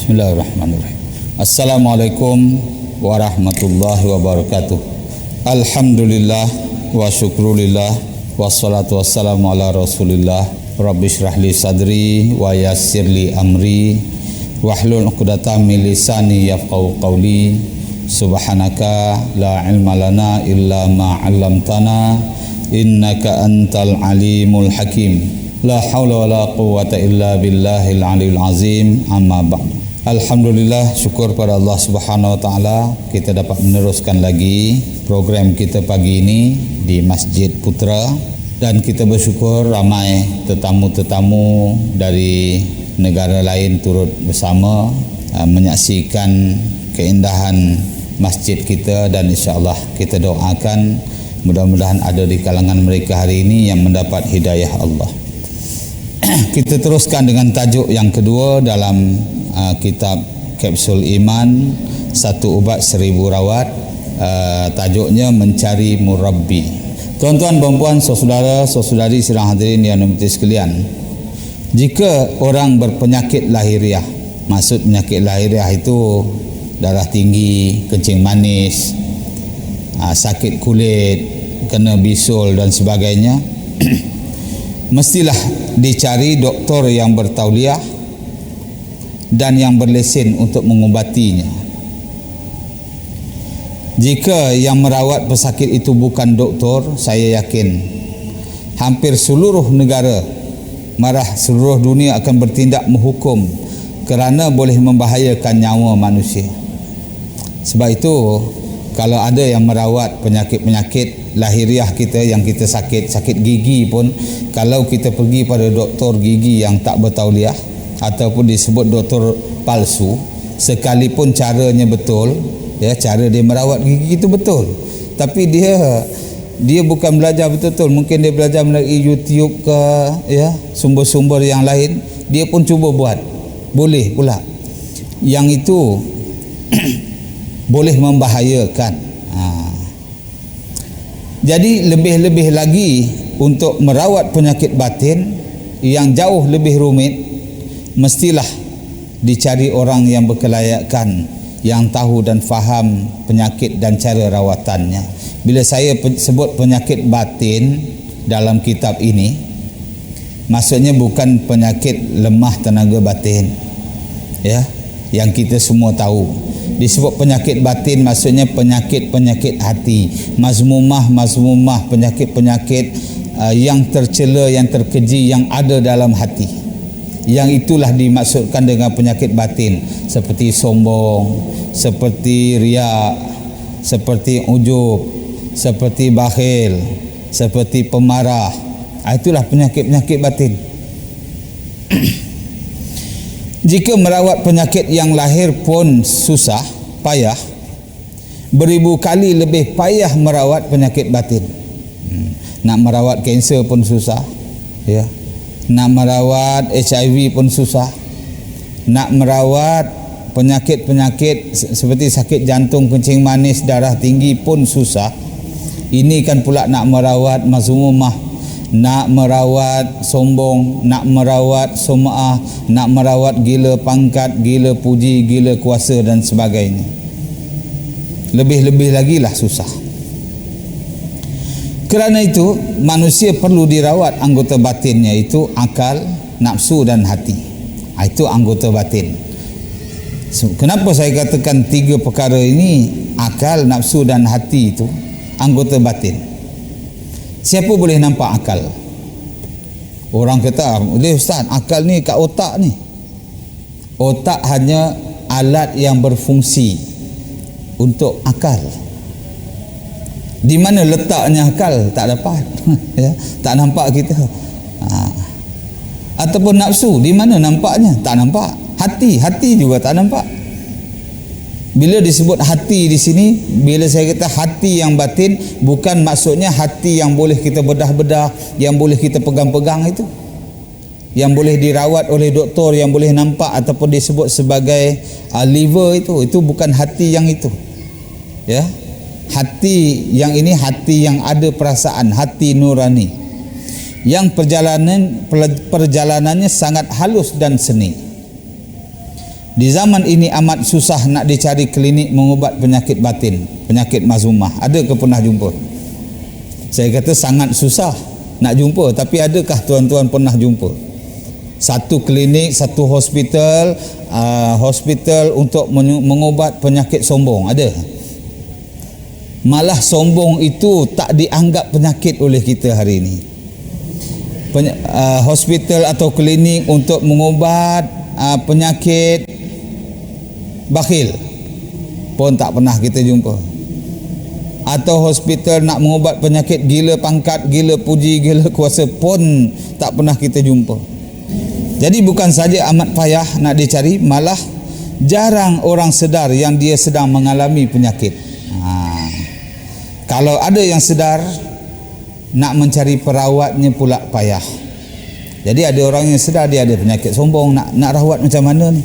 Bismillahirrahmanirrahim. Assalamualaikum warahmatullahi wabarakatuh. Alhamdulillah wa syukrulillah wassalatu wassalamu ala rasulillah. Rabbi syrahli sadri wa yassirli amri wahlul 'uqdatam min lisani yafqahu qawli. Subhanaka la ilma lana illa ma 'allamtana innaka antal alimul hakim. La haula wala quwwata illa billahil aliyil azim. Amma ba'du. Alhamdulillah, syukur pada Allah Subhanahu wa taala kita dapat meneruskan lagi program kita pagi ini di Masjid Putra, dan kita bersyukur ramai tetamu-tetamu dari negara lain turut bersama menyaksikan keindahan masjid kita, dan insya-Allah kita doakan mudah-mudahan ada di kalangan mereka hari ini yang mendapat hidayah Allah. Kita teruskan dengan tajuk yang kedua dalam kitab Kapsul Iman, Satu Ubat Seribu Rawat. Tajuknya Mencari Murabbi. Tuan-tuan, puan-puan, saudara-saudari sidang hadirin yang dirahmati sekalian, jika orang berpenyakit lahiriah, maksud penyakit lahiriah itu darah tinggi, kencing manis, sakit kulit, kena bisul dan sebagainya, mestilah dicari doktor yang bertauliah dan yang berlesen untuk mengubatinya. Jika yang merawat pesakit itu bukan doktor, saya yakin hampir seluruh negara, marah seluruh dunia akan bertindak menghukum kerana boleh membahayakan nyawa manusia. Sebab itu kalau ada yang merawat penyakit-penyakit lahiriah kita yang kita sakit gigi pun, kalau kita pergi pada doktor gigi yang tak bertauliah ataupun disebut doktor palsu, sekalipun caranya betul, ya, cara dia merawat gigi itu betul, tapi dia bukan belajar betul-betul. Mungkin dia belajar melalui YouTube ke, ya, sumber-sumber yang lain, dia pun cuba buat, boleh pula. Yang itu boleh membahayakan. Jadi lebih-lebih lagi untuk merawat penyakit batin yang jauh lebih rumit, mestilah dicari orang yang berkelayakan, yang tahu dan faham penyakit dan cara rawatannya. Bila saya sebut penyakit batin dalam kitab ini, maksudnya bukan penyakit lemah tenaga batin, ya, yang kita semua tahu. Disebut penyakit batin maksudnya penyakit-penyakit hati, mazmumah, penyakit-penyakit yang tercela, yang terkeji, yang ada dalam hati. Yang itulah dimaksudkan dengan penyakit batin, seperti sombong, seperti riak, seperti ujub, seperti bakhil, seperti pemarah. Itulah penyakit-penyakit batin. Jika merawat penyakit yang lahir pun susah, payah, beribu kali lebih payah merawat penyakit batin. Nak merawat kanser pun susah, ya. Nak merawat HIV pun susah. Nak merawat penyakit-penyakit seperti sakit jantung, kencing manis, darah tinggi pun susah. Ini kan pula nak merawat mazmumah, nak merawat sombong, nak merawat sum'ah, nak merawat gila pangkat, gila puji, gila kuasa dan sebagainya. Lebih-lebih lagi lah susah. Kerana itu manusia perlu dirawat anggota batinnya, itu akal, nafsu dan hati. Itu anggota batin. Kenapa saya katakan tiga perkara ini, akal, nafsu dan hati, itu anggota batin. Siapa boleh nampak akal? Orang kata, "Boleh Ustaz, akal ni kat otak ni." Otak hanya alat yang berfungsi untuk akal. Di mana letaknya akal? Tak dapat. Ya, tak nampak kita. Ataupun nafsu, di mana nampaknya? Tak nampak. Hati juga tak nampak. Bila disebut hati di sini, bila saya kata hati yang batin, bukan maksudnya hati yang boleh kita bedah-bedah, yang boleh kita pegang-pegang itu, yang boleh dirawat oleh doktor, yang boleh nampak ataupun disebut sebagai liver itu bukan hati yang itu. Ya. Hati yang ini hati yang ada perasaan, hati nurani, yang perjalanannya sangat halus dan seni. Di zaman ini amat susah nak dicari klinik mengubat penyakit batin, penyakit mazmumah. Ada ke pernah jumpa? Saya kata sangat susah nak jumpa, tapi adakah tuan-tuan pernah jumpa satu klinik, satu hospital untuk mengubat penyakit sombong? Ada? Malah sombong itu tak dianggap penyakit oleh kita hari ini. Hospital atau klinik untuk mengubat penyakit bakhil pun tak pernah kita jumpa. Atau hospital nak mengubat penyakit gila pangkat, gila puji, gila kuasa pun tak pernah kita jumpa. Jadi bukan saja amat payah nak dicari, malah jarang orang sedar yang dia sedang mengalami penyakit. Kalau ada yang sedar, nak mencari perawatnya pula payah. Jadi ada orang yang sedar dia ada penyakit sombong, nak rawat macam mana ni?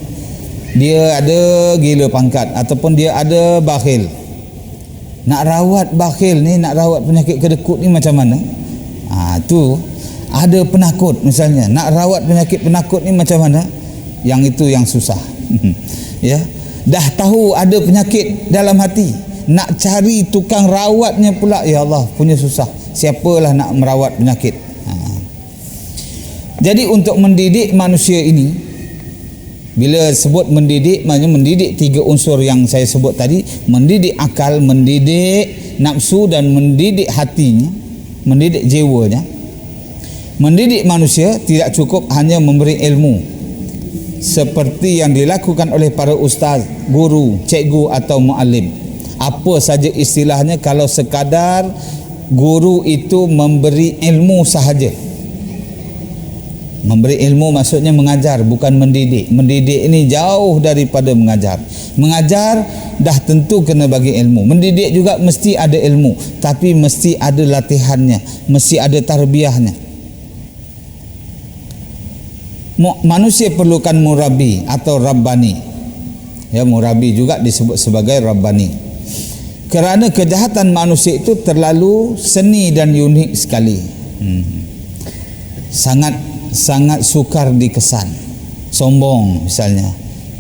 Dia ada gila pangkat ataupun dia ada bakhil. Nak rawat bakhil ni, nak rawat penyakit kedekut ni macam mana? Tu ada penakut misalnya, nak rawat penyakit penakut ni macam mana? Yang itu yang susah. Ya, dah tahu ada penyakit dalam hati, nak cari tukang rawatnya pula, ya Allah, punya susah. Siapalah nak merawat penyakit? Jadi untuk mendidik manusia ini, bila sebut mendidik, maknanya mendidik tiga unsur yang saya sebut tadi, mendidik akal, mendidik nafsu dan mendidik hatinya, mendidik jiwanya. Mendidik manusia tidak cukup hanya memberi ilmu seperti yang dilakukan oleh para ustaz, guru, cikgu atau muallim. Apa saja istilahnya, kalau sekadar guru itu memberi ilmu sahaja. Memberi ilmu maksudnya mengajar, bukan mendidik. Mendidik ini jauh daripada mengajar. Mengajar dah tentu kena bagi ilmu. Mendidik juga mesti ada ilmu, tapi mesti ada latihannya, mesti ada tarbiyahnya. Manusia perlukan murabi atau rabbani. Ya, murabi juga disebut sebagai rabbani. Kerana kejahatan manusia itu terlalu seni dan unik sekali. Sangat sukar dikesan. Sombong misalnya.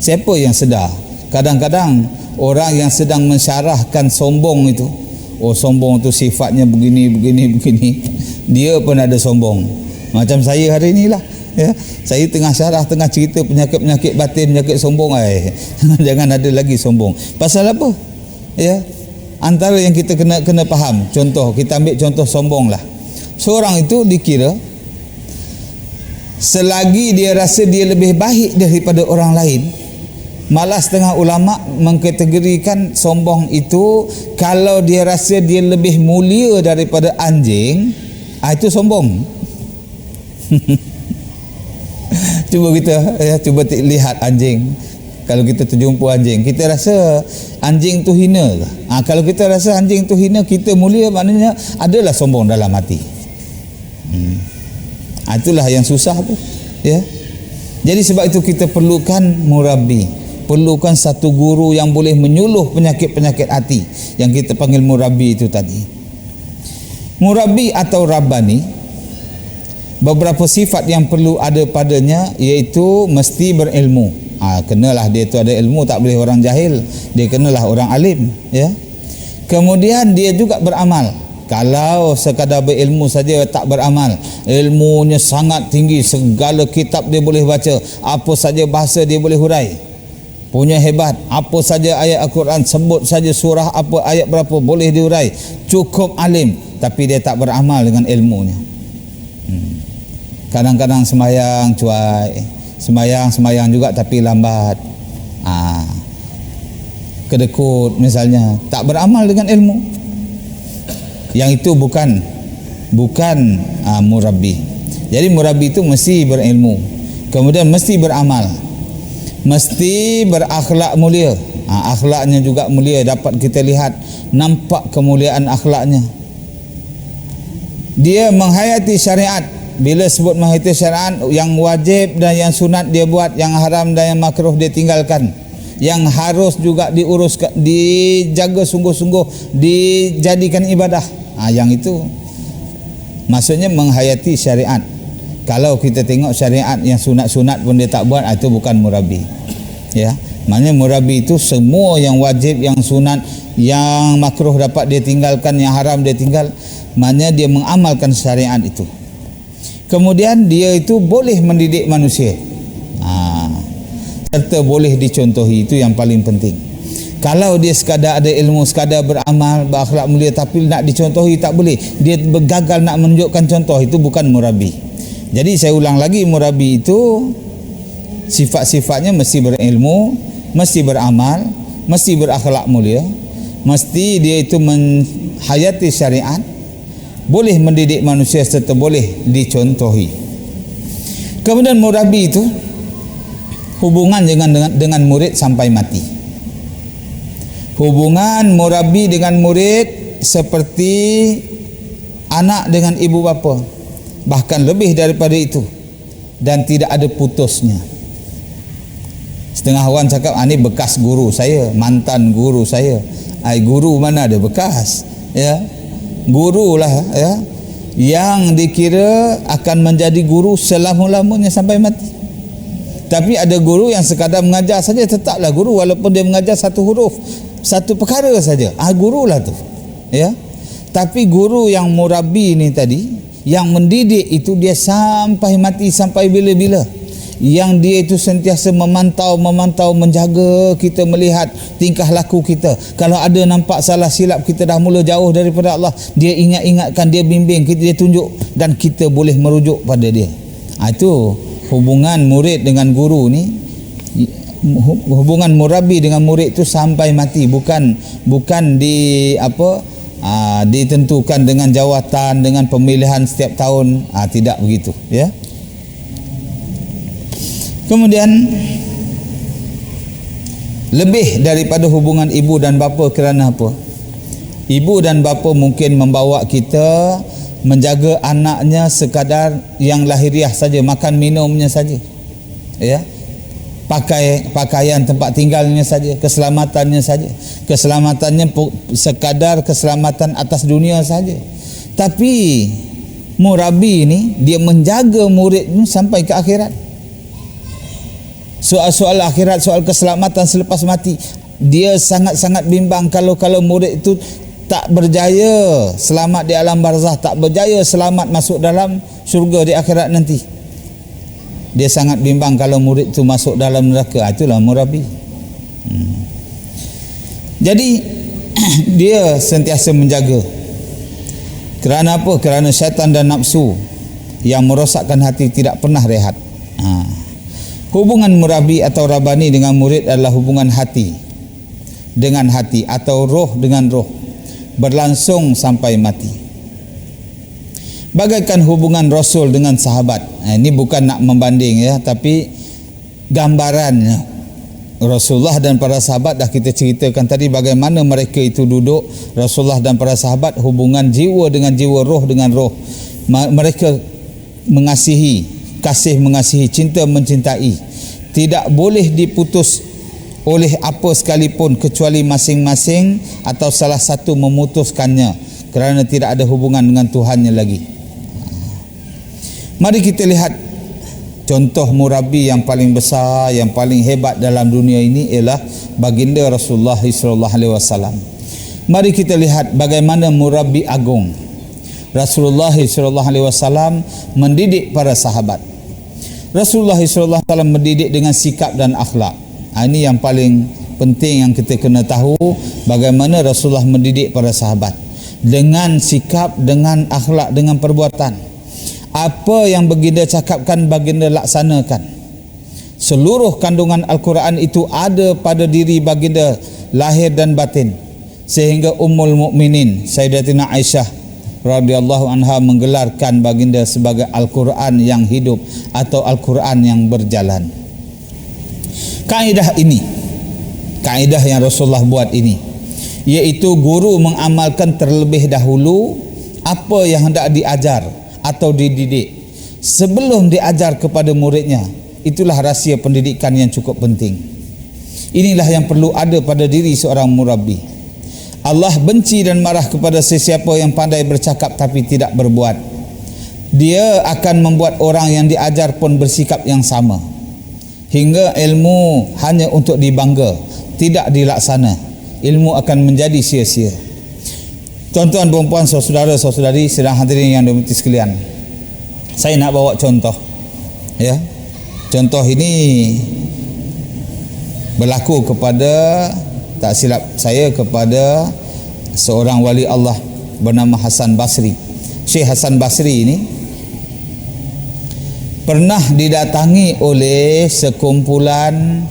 Siapa yang sedar? Kadang-kadang orang yang sedang mensyarahkan sombong itu, sombong itu sifatnya begini. Dia pun ada sombong. Macam saya hari inilah. Ya, saya tengah syarah, tengah cerita penyakit-penyakit batin, penyakit sombong. Jangan ada lagi sombong. Pasal apa? Ya, antara yang kita kena faham. Contoh, kita ambil contoh sombong lah. Seorang itu dikira selagi dia rasa dia lebih baik daripada orang lain, malah setengah ulama mengkategorikan sombong itu, kalau dia rasa dia lebih mulia daripada anjing, itu sombong. Cuba lihat anjing. Kalau kita terjumpa anjing, kita rasa anjing tu hina ke? Kalau kita rasa anjing tu hina, kita mulia, maknanya adalah sombong dalam hati. Itulah yang susah tu, ya. Jadi sebab itu kita perlukan murabi, perlukan satu guru yang boleh menyuluh penyakit-penyakit hati, yang kita panggil murabi itu tadi. Murabi atau rabbani, beberapa sifat yang perlu ada padanya, iaitu mesti berilmu. Kenalah dia tu ada ilmu, tak boleh orang jahil. Dia kenalah orang alim, ya. Kemudian dia juga beramal. Kalau sekadar berilmu saja tak beramal, ilmunya sangat tinggi, segala kitab dia boleh baca, apa saja bahasa dia boleh hurai, punya hebat, apa saja ayat Al-Quran, sebut saja surah apa, ayat berapa boleh dihurai, cukup alim, tapi dia tak beramal dengan ilmunya. Kadang-kadang sembahyang cuai, sembahyang juga tapi lambat, kedekut misalnya, tak beramal dengan ilmu. Yang itu bukan murabi. Jadi murabi itu mesti berilmu, kemudian mesti beramal, mesti berakhlak mulia. Akhlaknya juga mulia, dapat kita lihat, nampak kemuliaan akhlaknya. Dia menghayati syariat. Bila sebut menghayati syariat, yang wajib dan yang sunat dia buat, yang haram dan yang makruh dia tinggalkan, yang harus juga diurus, dijaga sungguh-sungguh, dijadikan ibadah. Yang itu maksudnya menghayati syariat. Kalau kita tengok syariat yang sunat-sunat pun dia tak buat, itu bukan murabi. Ya, maknanya murabi itu semua yang wajib, yang sunat, yang makruh dapat dia tinggalkan, yang haram dia tinggal. Maknanya dia mengamalkan syariat itu. Kemudian dia itu boleh mendidik manusia, serta boleh dicontohi. Itu yang paling penting. Kalau dia sekadar ada ilmu, sekadar beramal, berakhlak mulia, tapi nak dicontohi tak boleh, dia gagal nak menunjukkan contoh, itu bukan murabi. Jadi saya ulang lagi, murabi itu sifat-sifatnya mesti berilmu, mesti beramal, mesti berakhlak mulia, mesti dia itu menghayati syariat, boleh mendidik manusia serta boleh dicontohi. Kemudian murabi itu hubungan dengan murid sampai mati. Hubungan murabi dengan murid seperti anak dengan ibu bapa, bahkan lebih daripada itu, dan tidak ada putusnya. Setengah orang cakap, ini bekas guru saya, mantan guru saya. Guru mana ada bekas, ya? Guru lah, ya, yang dikira akan menjadi guru selama-lamanya sampai mati. Tapi ada guru yang sekadar mengajar saja, tetaplah guru walaupun dia mengajar satu huruf, satu perkara saja. Guru lah tu, ya. Tapi guru yang murabi ni tadi, yang mendidik itu, dia sampai mati, sampai bila-bila. Yang dia itu sentiasa memantau, menjaga kita, melihat tingkah laku kita. Kalau ada nampak salah silap, kita dah mula jauh daripada Allah, dia ingatkan, dia bimbing kita, dia tunjuk, dan kita boleh merujuk pada dia. Itu hubungan murid dengan guru ni. Hubungan murabi dengan murid itu sampai mati, bukan ditentukan dengan jawatan, dengan pemilihan setiap tahun. Tidak begitu, ya. Kemudian lebih daripada hubungan ibu dan bapa. Kerana apa? Ibu dan bapa mungkin membawa kita, menjaga anaknya sekadar yang lahiriah saja, makan minumnya saja, ya, pakaian tempat tinggalnya saja, keselamatannya saja. Keselamatannya sekadar keselamatan atas dunia saja. Tapi murabi ini dia menjaga muridnya sampai ke akhirat. Soal-soal akhirat, soal keselamatan selepas mati, dia sangat-sangat bimbang kalau murid itu tak berjaya selamat di alam barzah, tak berjaya selamat masuk dalam syurga di akhirat nanti. Dia sangat bimbang kalau murid itu masuk dalam neraka. Itulah murabi. Jadi dia sentiasa menjaga. Kerana apa? Kerana syaitan dan nafsu yang merosakkan hati tidak pernah rehat. Hubungan murabi atau rabani dengan murid adalah hubungan hati dengan hati, atau roh dengan roh, berlangsung sampai mati. Bagaikan hubungan Rasul dengan sahabat. Ini bukan nak membanding, ya, tapi gambarannya. Rasulullah dan para sahabat dah kita ceritakan tadi bagaimana mereka itu duduk. Rasulullah dan para sahabat, hubungan jiwa dengan jiwa, roh dengan roh. Mereka mengasihi, kasih mengasihi, cinta mencintai, tidak boleh diputus oleh apa sekalipun kecuali masing-masing atau salah satu memutuskannya, kerana tidak ada hubungan dengan Tuhannya lagi. Mari kita lihat contoh murabi yang paling besar, yang paling hebat dalam dunia ini ialah baginda Rasulullah SAW. Mari kita lihat bagaimana murabi agung Rasulullah SAW mendidik para sahabat. Rasulullah SAW mendidik dengan sikap dan akhlak. Ini yang paling penting yang kita kena tahu, bagaimana Rasulullah mendidik para sahabat. Dengan sikap, dengan akhlak, dengan perbuatan. Apa yang baginda cakapkan, baginda laksanakan. Seluruh kandungan Al-Quran itu ada pada diri baginda, lahir dan batin. Sehingga Ummul Mukminin Sayyidatina Aisyah radhiyallahu anha menggelarkan baginda sebagai Al-Quran yang hidup atau Al-Quran yang berjalan. Kaedah ini, kaedah yang Rasulullah buat ini, iaitu guru mengamalkan terlebih dahulu apa yang hendak diajar atau dididik sebelum diajar kepada muridnya. Itulah rahsia pendidikan yang cukup penting. Inilah yang perlu ada pada diri seorang murabi. Allah benci dan marah kepada sesiapa yang pandai bercakap tapi tidak berbuat. Dia akan membuat orang yang diajar pun bersikap yang sama. hingga ilmu hanya untuk dibangga, tidak dilaksana, ilmu akan menjadi sia-sia. Tuan-tuan, puan-puan, saudara-saudari sedang hadirin yang dirahmati sekalian, saya nak bawa contoh, ya. Contoh ini berlaku kepada, tak silap saya, kepada seorang wali Allah bernama Hasan Basri. Syekh Hasan Basri ini pernah didatangi oleh sekumpulan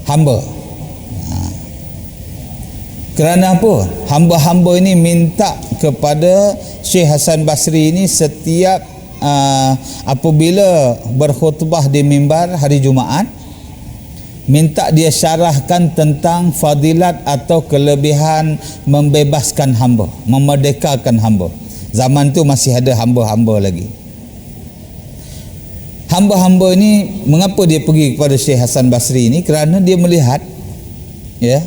hamba. Kerana apa? Hamba-hamba ini minta kepada Syekh Hasan Basri ini setiap apabila berkhutbah di mimbar hari Jumaat, minta dia syarahkan tentang fadilat atau kelebihan membebaskan hamba, memerdekakan hamba. Zaman tu masih ada hamba-hamba lagi. Hamba-hamba ini, mengapa dia pergi kepada Syekh Hasan Basri ini? Kerana dia melihat, ya,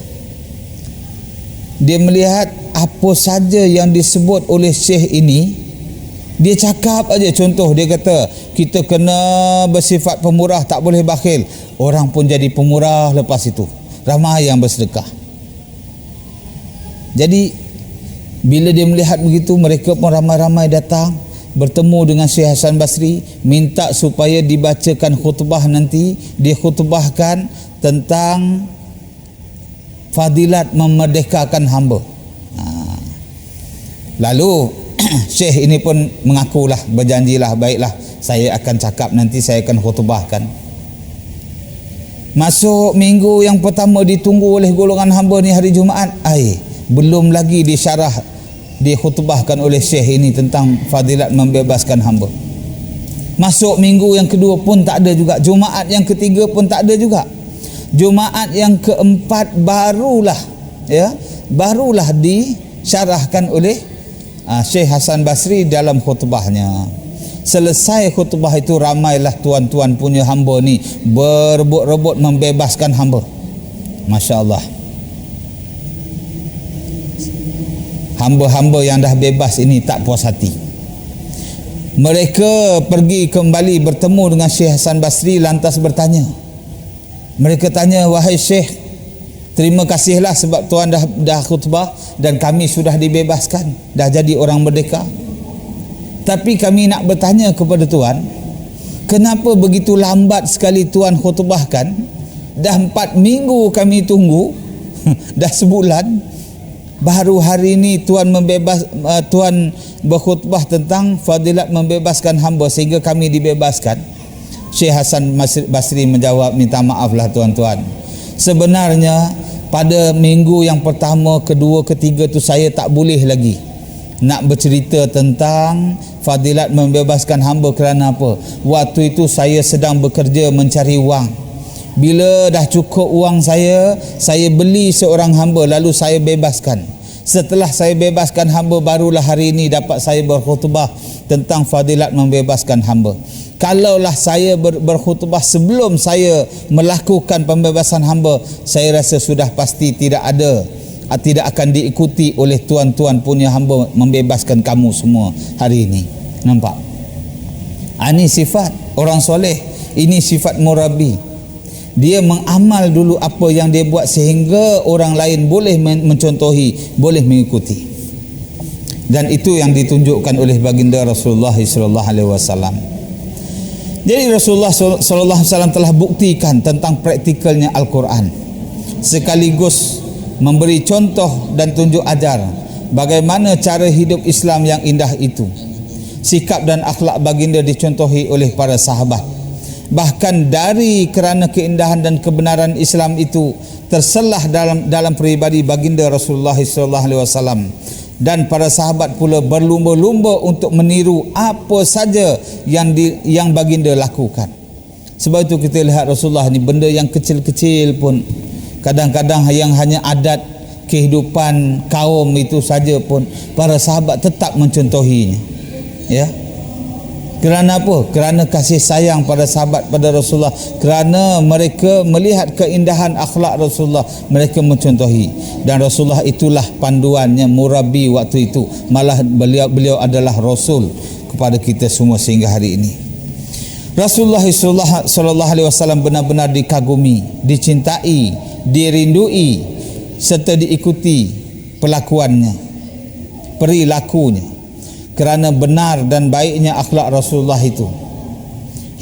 dia melihat apa saja yang disebut oleh Syekh ini, dia cakap aja. Contoh, dia kata kita kena bersifat pemurah, tak boleh bakhil. Orang pun jadi pemurah lepas itu. Ramai yang bersedekah. Jadi bila dia melihat begitu, mereka pun ramai-ramai datang bertemu dengan Syekh Hasan Basri, minta supaya dibacakan khutbah nanti, dikhutbahkan tentang fadilat memerdekakan hamba. Lalu Syekh ini pun mengakulah, berjanjilah, baiklah saya akan cakap nanti, saya akan khutbahkan. Masuk minggu yang pertama ditunggu oleh golongan hamba ni hari Jumaat, belum lagi disyarah, dikhutbahkan oleh Syekh ini tentang fadilat membebaskan hamba. Masuk minggu yang kedua pun tak ada juga. Jumaat yang ketiga pun tak ada juga. Jumaat yang keempat barulah, ya, barulah disyarahkan oleh Syekh Hasan Basri dalam khutbahnya. Selesai khutbah itu, ramailah tuan-tuan punya hamba ni berebut-rebut membebaskan hamba. Masya Allah. Hamba-hamba yang dah bebas ini tak puas hati. Mereka pergi kembali bertemu dengan Syekh Hasan Basri, lantas bertanya. Mereka tanya, wahai Syekh, terima kasihlah sebab tuan dah khutbah dan kami sudah dibebaskan, dah jadi orang merdeka. Tapi kami nak bertanya kepada tuan, kenapa begitu lambat sekali tuan khutbahkan? Dah 4 minggu kami tunggu, dah sebulan, baru hari ini tuan tuan berkhutbah tentang fadilat membebaskan hamba sehingga kami dibebaskan. Syekh Hasan Basri menjawab, minta maaflah tuan-tuan, sebenarnya pada minggu yang pertama, kedua, ketiga tu saya tak boleh lagi nak bercerita tentang fadilat membebaskan hamba. Kerana apa? Waktu itu saya sedang bekerja mencari wang. Bila dah cukup wang saya beli seorang hamba, lalu saya bebaskan. Setelah saya bebaskan hamba, barulah hari ini dapat saya berkhutbah tentang fadilat membebaskan hamba. Kalaulah saya berkhutbah sebelum saya melakukan pembebasan hamba, saya rasa sudah pasti tidak akan diikuti oleh tuan-tuan punya hamba membebaskan kamu semua hari ini. Nampak? Ini sifat orang soleh, ini sifat murabi. Dia mengamal dulu apa yang dia buat sehingga orang lain boleh mencontohi, boleh mengikuti. Dan itu yang ditunjukkan oleh baginda Rasulullah sallallahu alaihi wasallam. Jadi Rasulullah sallallahu alaihi wasallam telah buktikan tentang praktikalnya Al-Quran, sekaligus memberi contoh dan tunjuk ajar bagaimana cara hidup Islam yang indah itu. Sikap dan akhlak baginda dicontohi oleh para sahabat. Bahkan dari kerana keindahan dan kebenaran Islam itu terselah dalam peribadi baginda Rasulullah sallallahu alaihi wasallam, dan para sahabat pula berlumba-lumba untuk meniru apa saja yang baginda lakukan. Sebab itu kita lihat Rasulullah ni, benda yang kecil-kecil pun, kadang-kadang yang hanya adat kehidupan kaum itu saja pun para sahabat tetap mencontohinya. Ya. Kerana apa? Kerana kasih sayang pada sahabat pada Rasulullah, kerana mereka melihat keindahan akhlak Rasulullah, mereka mencontohi. Dan Rasulullah itulah panduannya, murabi waktu itu. Malah beliau adalah Rasul kepada kita semua sehingga hari ini. Rasulullah sallallahu alaihi wasallam benar-benar dikagumi, dicintai, dirindui serta diikuti pelakuannya, perilakunya, kerana benar dan baiknya akhlak Rasulullah itu,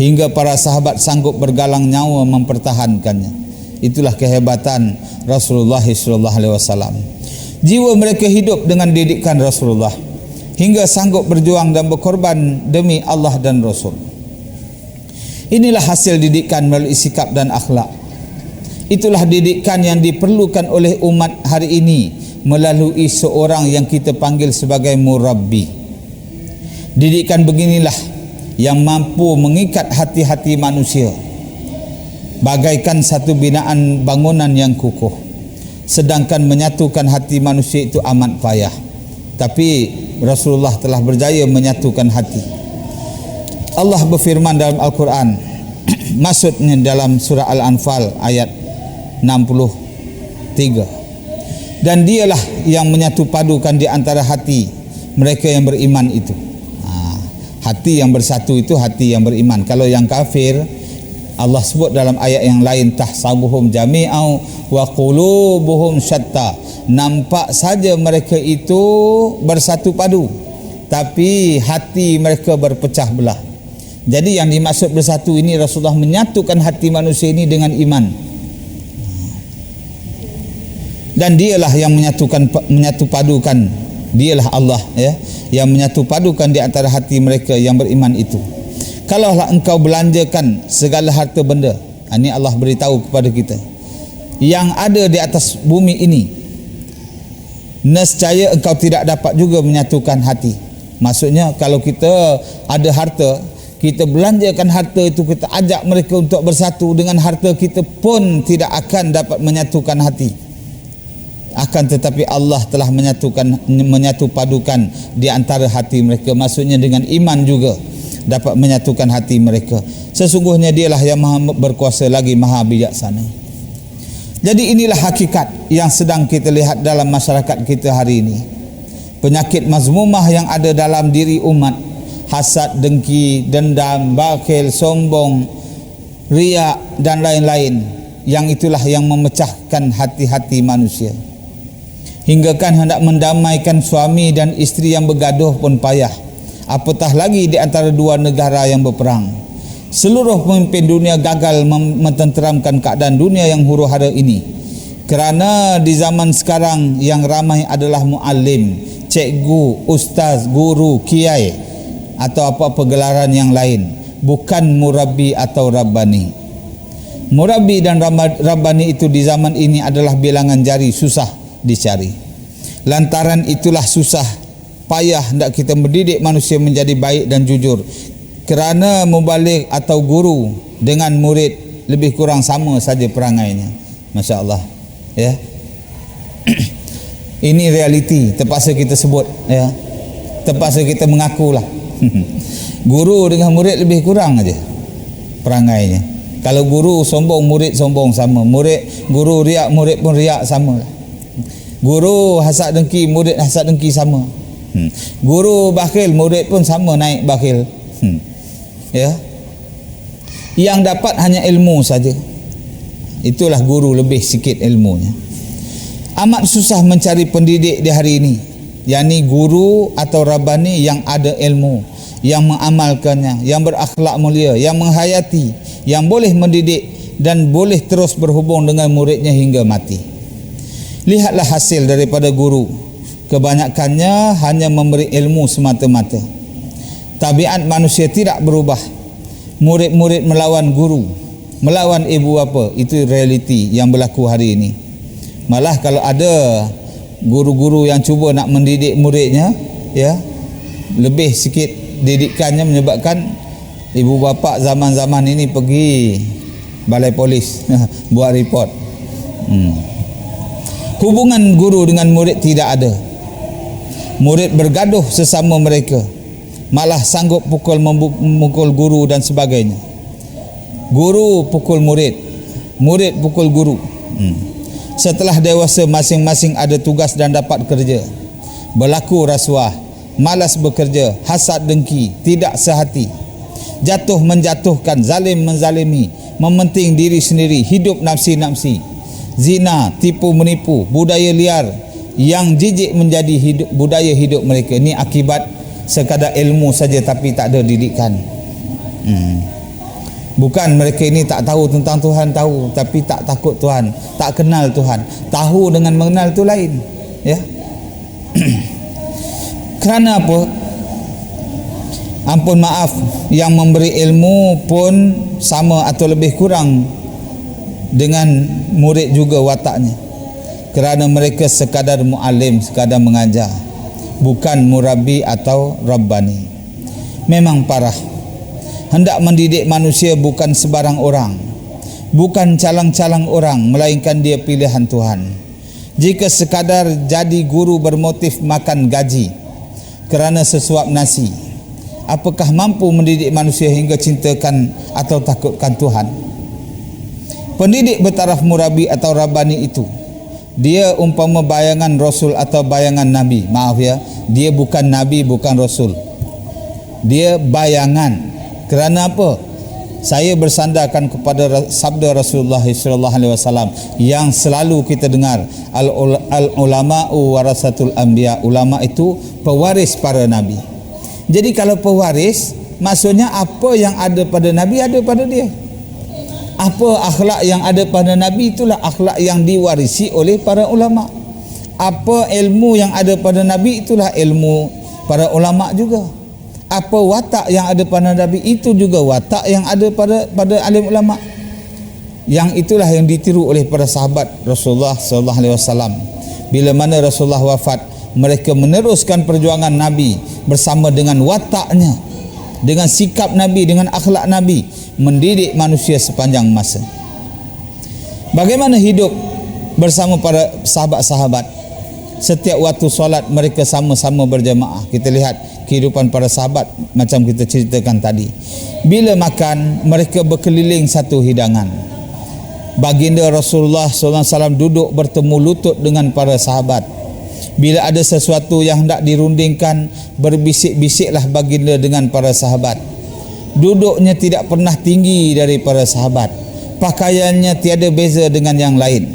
hingga para sahabat sanggup bergalang nyawa mempertahankannya. Itulah kehebatan Rasulullah sallallahu alaihi wasallam. Jiwa mereka hidup dengan didikan Rasulullah, hingga sanggup berjuang dan berkorban demi Allah dan Rasul. Inilah hasil didikan melalui sikap dan akhlak. Itulah didikan yang diperlukan oleh umat hari ini melalui seorang yang kita panggil sebagai murabbi. Didikan beginilah yang mampu mengikat hati-hati manusia bagaikan satu binaan bangunan yang kukuh. Sedangkan menyatukan hati manusia itu amat payah. Tapi Rasulullah telah berjaya menyatukan hati. Allah berfirman dalam Al-Quran, maksudnya dalam surah Al-Anfal ayat 63, dan dialah yang menyatu padukan di antara hati mereka yang beriman itu. Hati yang bersatu itu hati yang beriman. Kalau yang kafir, Allah sebut dalam ayat yang lain, tahsabuhum jami'au wa qulubuhum syatta. Nampak saja mereka itu bersatu padu, tapi hati mereka berpecah belah. Jadi yang dimaksud bersatu ini, Rasulullah menyatukan hati manusia ini dengan iman. Dan dialah yang menyatu padukan, dialah Allah ya, yang menyatu padukan di antara hati mereka yang beriman itu. Kalaulah engkau belanjakan segala harta benda, ini Allah beritahu kepada kita, yang ada di atas bumi ini, nescaya engkau tidak dapat juga menyatukan hati. Maksudnya kalau kita ada harta, kita belanjakan harta itu, kita ajak mereka untuk bersatu dengan harta kita pun tidak akan dapat menyatukan hati. Akan tetapi Allah telah menyatu padukan di antara hati mereka. Maksudnya dengan iman juga dapat menyatukan hati mereka. Sesungguhnya dialah yang maha berkuasa lagi maha bijaksana. Jadi inilah hakikat yang sedang kita lihat dalam masyarakat kita hari ini. Penyakit mazmumah yang ada dalam diri umat, hasad, dengki, dendam, bakhil, sombong, riak dan lain-lain, yang itulah yang memecahkan hati-hati manusia. Hingga kan hendak mendamaikan suami dan isteri yang bergaduh pun payah, apatah lagi di antara dua negara yang berperang. Seluruh pemimpin dunia gagal mententeramkan keadaan dunia yang huru-hara ini, kerana di zaman sekarang yang ramai adalah muallim, cikgu, ustaz, guru, kiai atau apa-apa gelaran yang lain, bukan murabbi atau rabbani. Murabbi dan rabbani itu di zaman ini adalah bilangan jari, susah dicari. Lantaran itulah susah payah hendak kita mendidik manusia menjadi baik dan jujur, kerana mubalik atau guru dengan murid lebih kurang sama saja perangainya. Masya Allah ya. Ini realiti, terpaksa kita sebut ya, terpaksa kita mengakulah. Guru dengan murid lebih kurang aja perangainya. Kalau guru sombong, murid sombong sama. Guru riak, murid pun riak sama. Guru hasad dengki, murid hasad dengki sama. Guru bakhil, murid pun sama naik bakhil. Ya. Yang dapat hanya ilmu saja. Itulah guru lebih sikit ilmunya. Amat susah mencari pendidik di hari ini, yakni guru atau rabbani yang ada ilmu, yang mengamalkannya, yang berakhlak mulia, yang menghayati, yang boleh mendidik dan boleh terus berhubung dengan muridnya hingga mati. Lihatlah hasil daripada guru, kebanyakannya hanya memberi ilmu semata-mata. Tabiat manusia tidak berubah. Murid-murid melawan guru, melawan ibu bapa. Itu realiti yang berlaku hari ini. Malah kalau ada guru-guru yang cuba nak mendidik muridnya, ya, lebih sikit didikannya, menyebabkan ibu bapa zaman-zaman ini pergi balai polis buat report. Hubungan guru dengan murid tidak ada. Murid bergaduh sesama mereka, malah sanggup memukul guru dan sebagainya. Guru pukul murid, murid pukul guru. Setelah dewasa, masing-masing ada tugas dan dapat kerja. Berlaku rasuah, malas bekerja, hasad dengki, tidak sehati. jatuh menjatuhkan, zalim menzalimi, mementing diri sendiri, hidup nafsi-nafsi, zina, tipu menipu, budaya liar yang jijik menjadi budaya hidup mereka. Ini akibat sekadar ilmu saja tapi tak ada didikan. Bukan mereka ini tak tahu tentang Tuhan, tahu tapi tak takut Tuhan, tak kenal Tuhan. Tahu dengan mengenal itu lain, ya. Kerana apa? Ampun maaf, yang memberi ilmu pun sama atau lebih kurang dengan murid juga wataknya. Kerana mereka sekadar muallim, sekadar mengajar, bukan murabi atau rabbani. Memang parah. Hendak mendidik manusia bukan sebarang orang, bukan calang-calang orang, melainkan dia pilihan Tuhan. Jika sekadar jadi guru bermotif makan gaji kerana sesuap nasi, apakah mampu mendidik manusia hingga cintakan atau takutkan Tuhan? Pendidik bertaraf murabi atau rabbani itu, dia umpama bayangan Rasul atau bayangan Nabi. Maaf ya, dia bukan Nabi, bukan Rasul, dia bayangan. Kerana apa? Saya bersandarkan kepada sabda Rasulullah SAW yang selalu kita dengar, al ulama'u warasatul anbiya. Ulama itu pewaris para nabi. Jadi kalau pewaris, maksudnya apa yang ada pada nabi ada pada dia. Apa akhlak yang ada pada nabi, itulah akhlak yang diwarisi oleh para ulama. Apa ilmu yang ada pada nabi, itulah ilmu para ulama juga. Apa watak yang ada pada Nabi, itu juga watak yang ada pada alim ulama. Yang itulah yang ditiru oleh para sahabat Rasulullah SAW. Bila mana Rasulullah wafat, mereka meneruskan perjuangan Nabi bersama dengan wataknya, dengan sikap Nabi, dengan akhlak Nabi, mendidik manusia sepanjang masa. Bagaimana hidup bersama para sahabat-sahabat? Setiap waktu solat mereka sama-sama berjamaah. Kita lihat kehidupan para sahabat macam kita ceritakan tadi. Bila makan, mereka berkeliling satu hidangan. Baginda Rasulullah SAW duduk bertemu lutut dengan para sahabat. Bila ada sesuatu yang hendak dirundingkan, berbisik-bisiklah baginda dengan para sahabat. Duduknya tidak pernah tinggi dari para sahabat. Pakaiannya tiada beza dengan yang lain.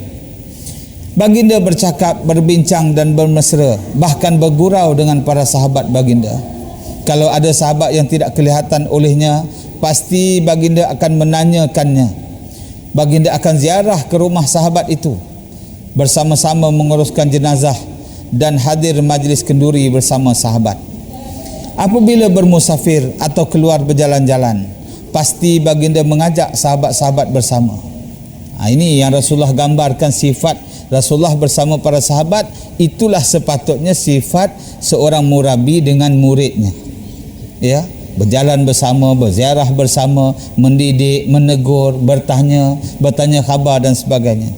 Baginda bercakap, berbincang dan bermesra, bahkan bergurau dengan para sahabat baginda. Kalau ada sahabat yang tidak kelihatan olehnya, pasti baginda akan menanyakannya. Baginda akan ziarah ke rumah sahabat itu, bersama-sama menguruskan jenazah dan hadir majlis kenduri bersama sahabat. Apabila bermusafir atau keluar berjalan-jalan, pasti baginda mengajak sahabat-sahabat bersama. Ini yang Rasulullah gambarkan sifat Rasulullah bersama para sahabat. Itulah sepatutnya sifat seorang murabi dengan muridnya, ya, berjalan bersama, berziarah bersama, mendidik, menegur, bertanya khabar dan sebagainya.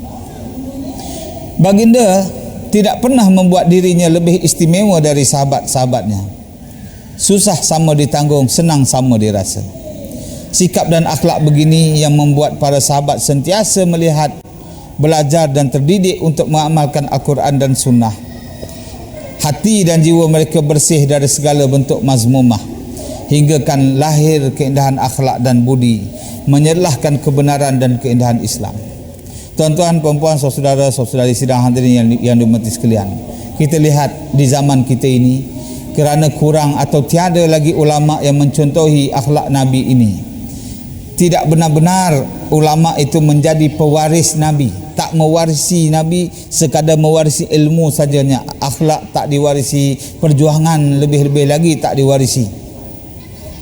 Baginda tidak pernah membuat dirinya lebih istimewa dari sahabat-sahabatnya. Susah sama ditanggung, senang sama dirasa. Sikap dan akhlak begini yang membuat para sahabat sentiasa melihat, belajar dan terdidik untuk mengamalkan Al-Quran dan Sunnah. Hati dan jiwa mereka bersih dari segala bentuk mazmumah, hinggakan lahir keindahan akhlak dan budi, menyerlahkan kebenaran dan keindahan Islam. Tuan-tuan, puan-puan, saudara-saudari sidang hadirin yang dirahmati sekalian, kita lihat di zaman kita ini, kerana kurang atau tiada lagi ulama yang mencontohi akhlak Nabi ini. Tidak benar-benar ulama itu menjadi pewaris Nabi, tak mewarisi Nabi, sekadar mewarisi ilmu sajanya. Akhlak tak diwarisi, perjuangan lebih-lebih lagi tak diwarisi.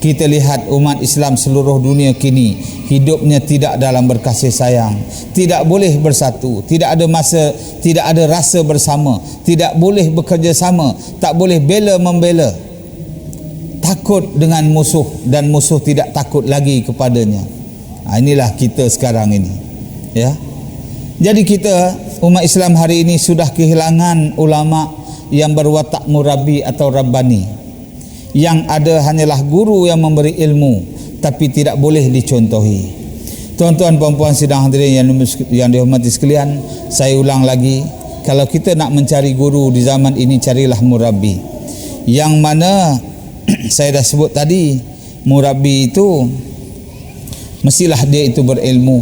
Kita lihat umat Islam seluruh dunia kini hidupnya tidak dalam berkasih sayang, tidak boleh bersatu, tidak ada masa, tidak ada rasa bersama, tidak boleh bekerjasama, tak boleh bela membela, takut dengan musuh dan musuh tidak takut lagi kepadanya. Inilah kita sekarang ini, ya. Jadi kita umat Islam hari ini sudah kehilangan ulama yang berwatak murabi atau rabbani. Yang ada hanyalah guru yang memberi ilmu tapi tidak boleh dicontohi. Tuan-tuan, puan-puan sidang hadirin yang dihormati sekalian, saya ulang lagi, kalau kita nak mencari guru di zaman ini, carilah murabi. Yang mana saya dah sebut tadi, Murabbi itu mestilah dia itu berilmu,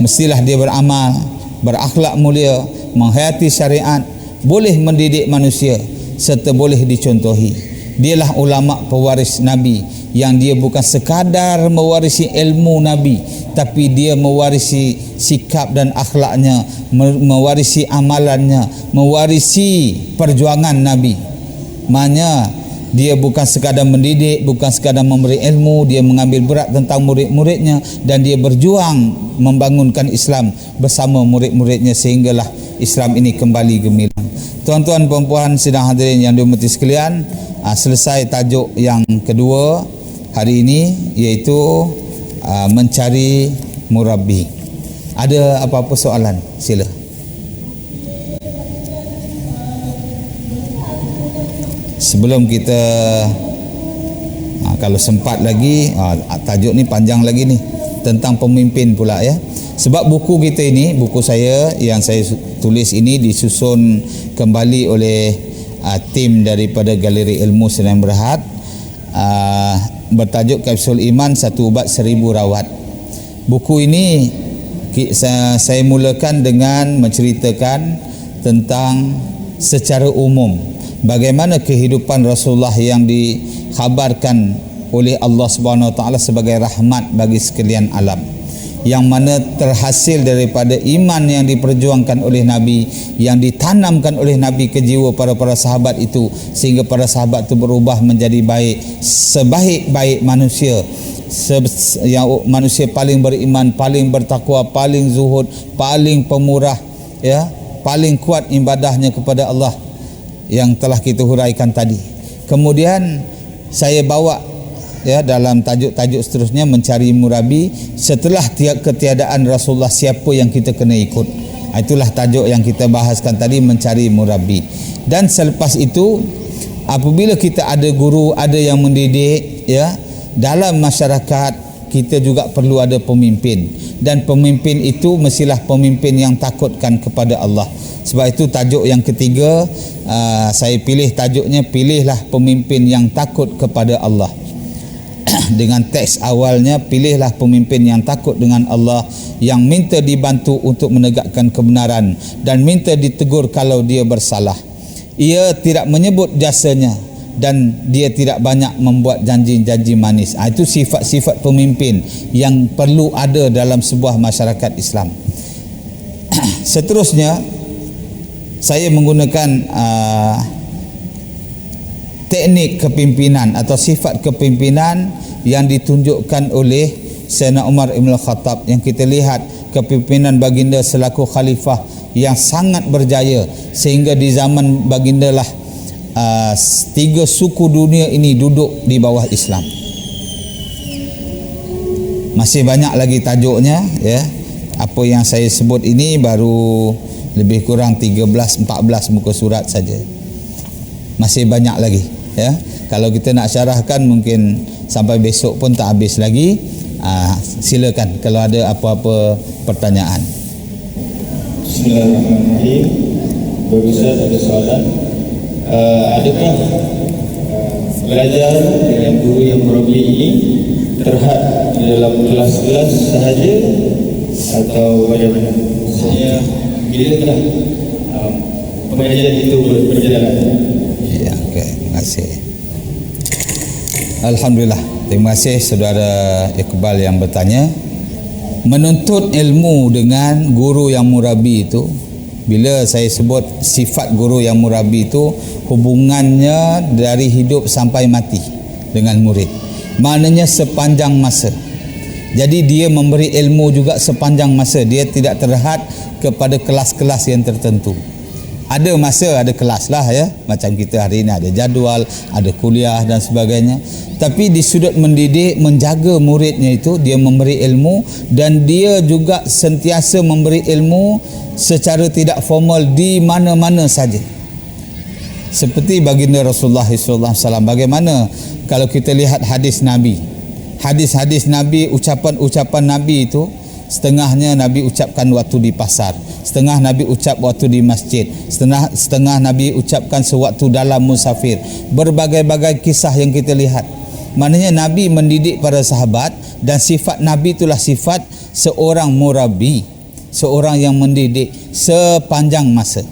mestilah dia beramal, berakhlak mulia, menghayati syariat, boleh mendidik manusia serta boleh dicontohi. Dialah ulama pewaris Nabi, yang dia bukan sekadar mewarisi ilmu Nabi, tapi dia mewarisi sikap dan akhlaknya, mewarisi amalannya, mewarisi perjuangan Nabi. Maknanya dia bukan sekadar mendidik, bukan sekadar memberi ilmu, dia mengambil berat tentang murid-muridnya dan dia berjuang membangunkan Islam bersama murid-muridnya sehinggalah Islam ini kembali gemilang. Tuan-tuan perempuan sidang hadirin yang dihormati sekalian, selesai tajuk yang kedua hari ini, iaitu mencari murabbi. Ada apa-apa soalan? Sila. Sebelum kita kalau sempat lagi, tajuk ni panjang lagi ni, tentang pemimpin pula ya. Sebab buku kita ini, buku saya yang saya tulis ini disusun kembali oleh tim daripada Galeri Ilmu Senayan Berhad, bertajuk Kapsul Iman, Satu Ubat Seribu Rawat. Buku ini saya mulakan dengan menceritakan tentang secara umum bagaimana kehidupan Rasulullah yang dikhabarkan oleh Allah Subhanahu Wa Taala sebagai rahmat bagi sekalian alam, yang mana terhasil daripada iman yang diperjuangkan oleh Nabi, yang ditanamkan oleh Nabi ke jiwa para sahabat itu, sehingga para sahabat itu berubah menjadi baik, sebaik-baik manusia, yang manusia paling beriman, paling bertakwa, paling zuhud, paling pemurah ya, paling kuat ibadahnya kepada Allah, yang telah kita huraikan tadi. Kemudian saya bawa ya dalam tajuk-tajuk seterusnya, mencari murabbi. Setelah ketiadaan Rasulullah, siapa yang kita kena ikut? Itulah tajuk yang kita bahaskan tadi, mencari murabbi. Dan selepas itu, apabila kita ada guru, ada yang mendidik ya, dalam masyarakat kita juga perlu ada pemimpin, dan pemimpin itu mestilah pemimpin yang takutkan kepada Allah. Sebab itu tajuk yang ketiga saya pilih tajuknya, pilihlah pemimpin yang takut kepada Allah. Dengan teks awalnya, pilihlah pemimpin yang takut dengan Allah, yang minta dibantu untuk menegakkan kebenaran dan minta ditegur kalau dia bersalah. Ia tidak menyebut jasanya dan dia tidak banyak membuat janji-janji manis. Itu sifat-sifat pemimpin yang perlu ada dalam sebuah masyarakat Islam. Seterusnya, saya menggunakan teknik kepimpinan atau sifat kepimpinan yang ditunjukkan oleh Sayyidina Umar Ibn Khattab, yang kita lihat kepimpinan baginda selaku khalifah yang sangat berjaya, sehingga di zaman baginda lah tiga suku dunia ini duduk di bawah Islam. Masih banyak lagi tajuknya ya. Apa yang saya sebut ini baru lebih kurang 13-14 muka surat saja. Masih banyak lagi ya. Kalau kita nak syarahkan mungkin sampai besok pun tak habis lagi. Silakan kalau ada apa-apa pertanyaan. Bismillahirrahmanirrahim. Bagus, ada soalan. Adakah belajar dengan guru yang murabbi ini terhad di dalam kelas-kelas sahaja atau bagaimana? Maksudnya bilakah pengajian itu berjalan? Ya, okey, terima kasih. Alhamdulillah, terima kasih saudara Iqbal yang bertanya. Menuntut ilmu dengan guru yang murabbi itu, bila saya sebut sifat guru yang murabbi itu, hubungannya dari hidup sampai mati dengan murid, maknanya sepanjang masa. Jadi dia memberi ilmu juga sepanjang masa, dia tidak terhad kepada kelas-kelas yang tertentu. Ada masa ada kelas lah ya, macam kita hari ini ada jadual, ada kuliah dan sebagainya. Tapi di sudut mendidik, menjaga muridnya itu, dia memberi ilmu, dan dia juga sentiasa memberi ilmu secara tidak formal di mana-mana saja. Seperti baginda Rasulullah SAW. Bagaimana kalau kita lihat hadis Nabi, hadis-hadis Nabi, ucapan-ucapan Nabi itu, setengahnya Nabi ucapkan waktu di pasar, setengah Nabi ucap waktu di masjid, setengah Nabi ucapkan sewaktu dalam musafir. Berbagai-bagai kisah yang kita lihat. Maknanya Nabi mendidik para sahabat, dan sifat Nabi itulah sifat seorang murabi, seorang yang mendidik sepanjang masa.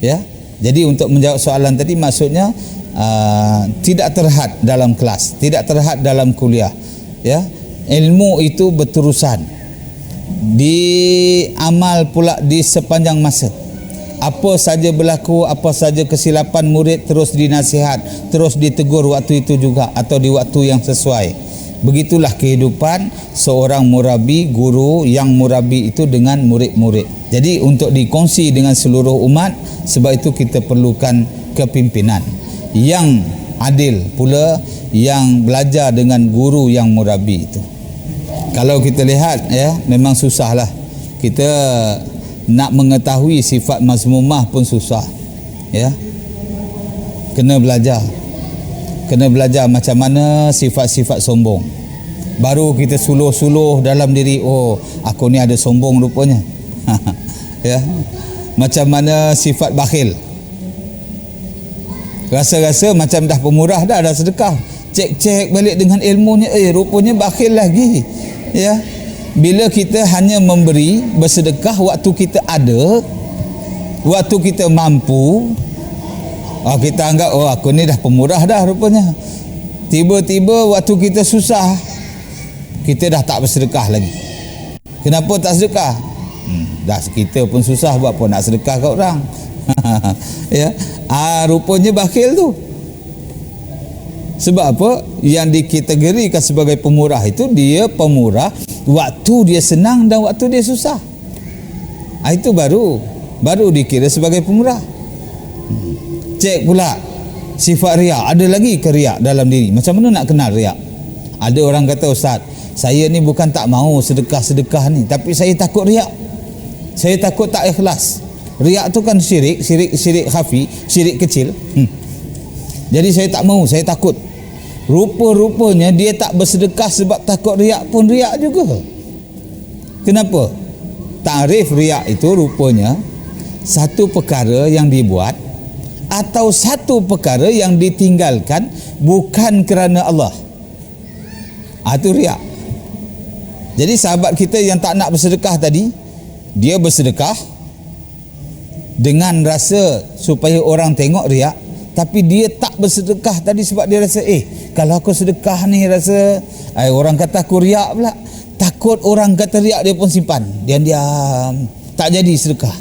Ya. Jadi untuk menjawab soalan tadi, maksudnya tidak terhad dalam kelas, tidak terhad dalam kuliah. Ya. Ilmu itu berterusan, diamal pula di sepanjang masa. Apa saja berlaku, apa saja kesilapan murid terus dinasihat, terus ditegur waktu itu juga, atau di waktu yang sesuai. Begitulah kehidupan seorang murabi, guru yang murabi itu dengan murid-murid. Jadi untuk dikongsi dengan seluruh umat, sebab itu kita perlukan kepimpinan yang adil pula, yang belajar dengan guru yang murabi itu. Kalau kita lihat, ya, memang susahlah. Kita nak mengetahui sifat mazmumah pun susah. Ya. Kena belajar macam mana sifat-sifat sombong. Baru kita suluh-suluh dalam diri, oh, aku ni ada sombong rupanya. Ya. Macam mana sifat bakhil. Rasa-rasa macam dah pemurah dah sedekah. Cek-cek balik dengan ilmunya, rupanya bakhil lagi. Ya. Bila kita hanya memberi, bersedekah waktu kita ada, waktu kita mampu, kita anggap, oh, aku ni dah pemurah dah rupanya. Tiba-tiba waktu kita susah, kita dah tak bersedekah lagi. Kenapa tak sedekah? Dah kita pun susah, buat apa nak sedekah kat orang. Ya. Rupanya bakhil tu. Sebab apa? Yang dikategorikan sebagai pemurah itu, dia pemurah waktu dia senang dan waktu dia susah. Itu baru dikira sebagai pemurah. Cek pula sifat riak. Ada lagi ke riak dalam diri? Macam mana nak kenal riak? Ada orang kata, Ustaz, saya ni bukan tak mau sedekah-sedekah ni, tapi saya takut riak. Saya takut tak ikhlas. Riak tu kan syirik khafi, syirik kecil. Jadi saya tak mau, saya takut. Rupa-rupanya dia tak bersedekah sebab takut riak pun riak juga. Kenapa? Ta'rif riak itu rupanya satu perkara yang dibuat atau satu perkara yang ditinggalkan bukan kerana Allah. Itu riak. Jadi sahabat kita yang tak nak bersedekah tadi, dia bersedekah dengan rasa supaya orang tengok riak, tapi dia tak bersedekah tadi sebab dia rasa, kalau aku sedekah ni rasa orang kata aku riak pula. Takut orang kata riak, dia pun simpan, diam-diam, tak jadi sedekah.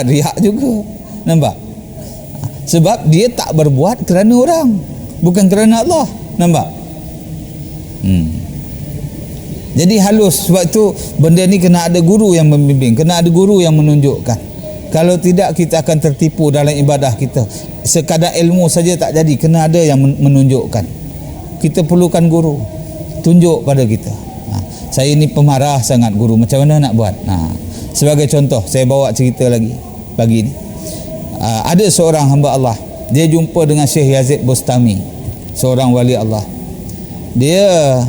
Riak juga. Nampak? Sebab dia tak berbuat kerana orang, bukan kerana Allah. Nampak? Jadi halus. Sebab tu benda ni kena ada guru yang membimbing, kena ada guru yang menunjukkan. Kalau tidak, kita akan tertipu dalam ibadah kita. Sekadar ilmu saja tak jadi, kena ada yang menunjukkan. Kita perlukan guru, tunjuk pada kita. Saya ni pemarah sangat guru, macam mana nak buat? Sebagai contoh, saya bawa cerita lagi pagi ni. Ada seorang hamba Allah, dia jumpa dengan Syekh Yazid Bustami, seorang wali Allah. Dia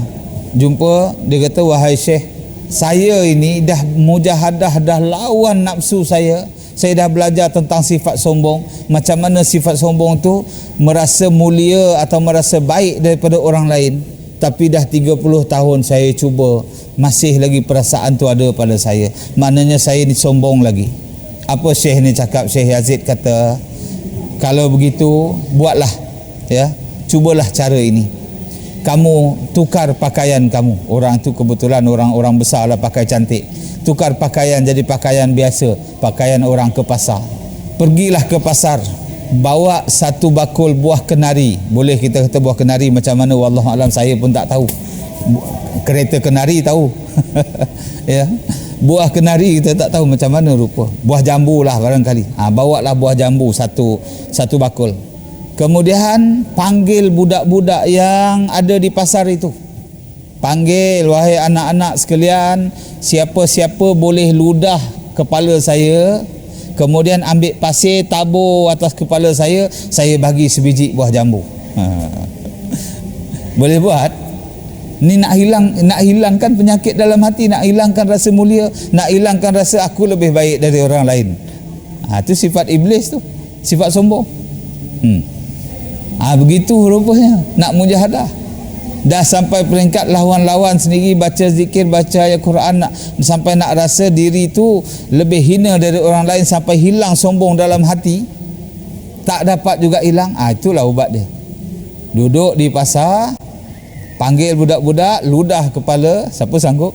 jumpa, dia kata, wahai Syekh, saya ini dah mujahadah, dah lawan nafsu saya dah belajar tentang sifat sombong, macam mana sifat sombong tu merasa mulia atau merasa baik daripada orang lain. Tapi dah 30 tahun saya cuba, masih lagi perasaan tu ada pada saya. Maknanya saya ni sombong lagi. Apa Syekh ni cakap? Syekh Yazid kata, kalau begitu buatlah, ya, cubalah cara ini. Kamu tukar pakaian kamu. Orang tu kebetulan orang besar lah, pakai cantik. Tukar pakaian jadi pakaian biasa, pakaian orang ke pasar. Pergilah ke pasar, bawa satu bakul buah kenari. Boleh kita kata buah kenari macam mana, wallahualam, saya pun tak tahu. Kereta kenari tahu. Ya. Buah kenari kita tak tahu macam mana rupa. Buah jambu lah barangkali. Bawalah buah jambu satu bakul. Kemudian panggil budak-budak yang ada di pasar itu. Panggil, wahai anak-anak sekalian, siapa-siapa boleh ludah kepala saya, kemudian ambil pasir tabur atas kepala saya bagi sebiji buah jambu. Boleh buat? Ni nak hilangkan penyakit dalam hati, nak hilangkan rasa mulia, nak hilangkan rasa aku lebih baik dari orang lain. Itu sifat iblis tu, sifat sombong. Begitu rupanya nak mujahadah. dah sampai peringkat lawan-lawan sendiri, baca zikir, baca ayat Quran, sampai nak rasa diri tu lebih hina dari orang lain, sampai hilang sombong dalam hati, tak dapat juga hilang. Itulah ubat dia. Duduk di pasar, panggil budak-budak, ludah kepala, siapa sanggup,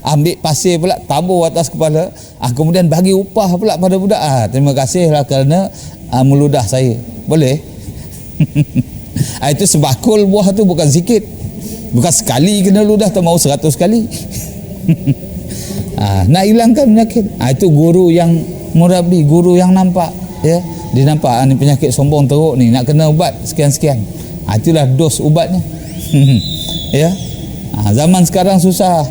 ambil pasir pula, tabur atas kepala, kemudian bagi upah pula pada budak. Terima kasihlah kerana meludah saya. Boleh? Itu sebakul buah tu bukan sikit, bukan sekali kena ludah, tak mau 100 kali. Nak hilangkan penyakit. Itu guru yang murabi, guru yang nampak, ya, dia nampak ni penyakit sombong teruk ni, nak kena ubat sekian-sekian. Itulah dos ubatnya. Ya. Zaman sekarang susah.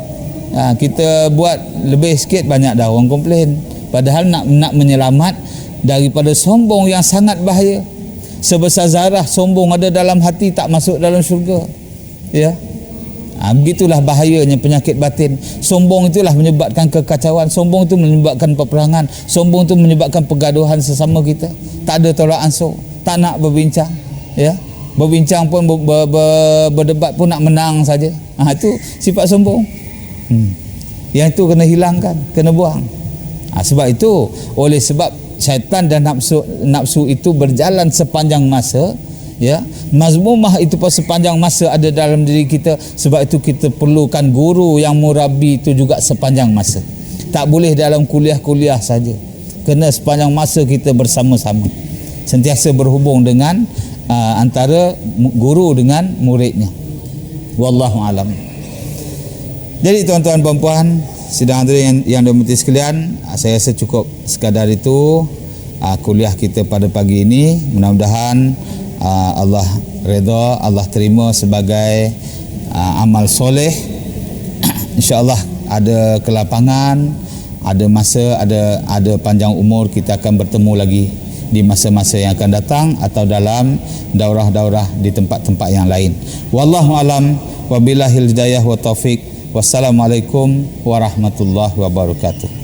Kita buat lebih sikit, banyak dah orang komplain. Padahal nak menyelamat daripada sombong yang sangat bahaya. Sebesar zarah sombong ada dalam hati, tak masuk dalam syurga. Ya. Begitulah bahayanya penyakit batin. Sombong itulah menyebabkan kekacauan. Sombong itu menyebabkan peperangan. Sombong itu menyebabkan pergaduhan sesama kita. Tak ada tolak ansur, tak nak berbincang, ya. Berbincang pun berdebat pun nak menang saja. Itu sifat sombong. Yang itu kena hilangkan, kena buang. Sebab itu, oleh sebab syaitan dan nafsu itu berjalan sepanjang masa, ya, mazmumah itu pun sepanjang masa ada dalam diri kita. Sebab itu kita perlukan guru yang murabi itu juga sepanjang masa. Tak boleh dalam kuliah-kuliah saja, kena sepanjang masa kita bersama-sama, sentiasa berhubung dengan antara guru dengan muridnya. Wallahu alam. Jadi tuan-tuan dan puan-puan, sidang hadirin yang dirahmati sekalian, saya rasa cukup sekadar itu kuliah kita pada pagi ini. Mudah-mudahan Allah redha, Allah terima sebagai amal soleh. InsyaAllah ada kelapangan, ada masa, ada panjang umur, kita akan bertemu lagi di masa-masa yang akan datang atau dalam daurah-daurah di tempat-tempat yang lain. Wallahu alam, wabillahil hidayah wa taufiq. Wassalamualaikum warahmatullahi wabarakatuh.